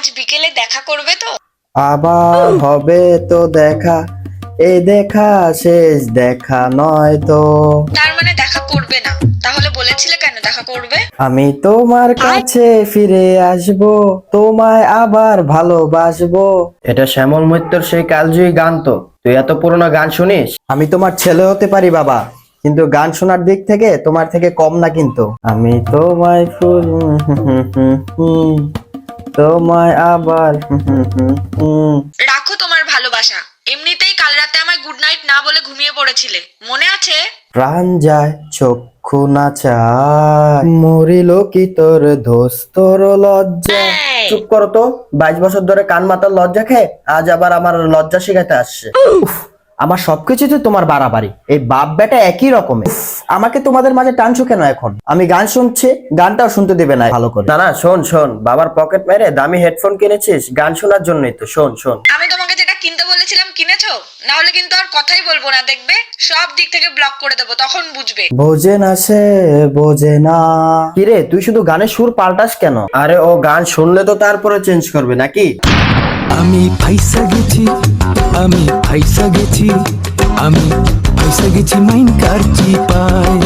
আজ বিকেলে দেখা করবে তো? আবার হবে তো দেখা, এই দেখা শেষ দেখা নয় তো। তার মানে দেখা করবে না? তাহলে বলেছিলে কেন দেখা করবে? আমি তোমার কাছে ফিরে আসব, তোমায় আবার ভালোবাসবো। এটা শ্যামল মৈত্রর সেই কালজয়ী গান তো। তুই এত পুরোনো গান শুনিস? আমি তোমার ছেলে হতে পারি বাবা, কিন্তু গান শোনার দিক থেকে তোমার থেকে কম না কিন্তু। আমি তোমায় ফুল তোমায় আবার রাখো তোমার ভালোবাসা। এমনিতেই কাল রাতে আমায় গুড নাইট না বলে ঘুমিয়ে পড়েছিলে, মনে আছে? প্রাণ যায় চক্ষু না চায়, মরিল কি তোর দোস্তর লজ্জা। চুপ করো তো, 22 বছর ধরে কান মাতার লজ্জা খেয়ে আজ আবার আমার লজ্জা শিখাতে আসছে। উফ, আমার সবকিছুতে তোমার বাড়াবাড়ি, এই বাপ বেটা একই রকমের। উফ, আমাকে তোমাদের মাঝে টানছো কেন এখন? আমি গান শুনছি, গানটাও শুনতে দেবে না ভালো করে। না না, শোন শোন, বাবার পকেট মেরে দামি হেডফোন কিনেছিস গান শোনার জন্যই তো। শোন শোন, আমি তোমাকে যেটা কিনতে বলেছিলাম কিনেছো? না হলে কিন্তু আর কথাই বলবো না, দেখবে সব দিক থেকে ব্লক করে দেবো, তখন বুঝবে। বোঝে না সে, বোঝে না। কিরে তুই শুধু গানের সুর পাল্টাস কেন? আরে ও গান শুনলে তো তারপরে চেঞ্জ করবে নাকি? আমি ফাইসা গেছি, আমি ফাইসা গেছি, আমি ফাইসা গেছি মাইন কার চিপায়।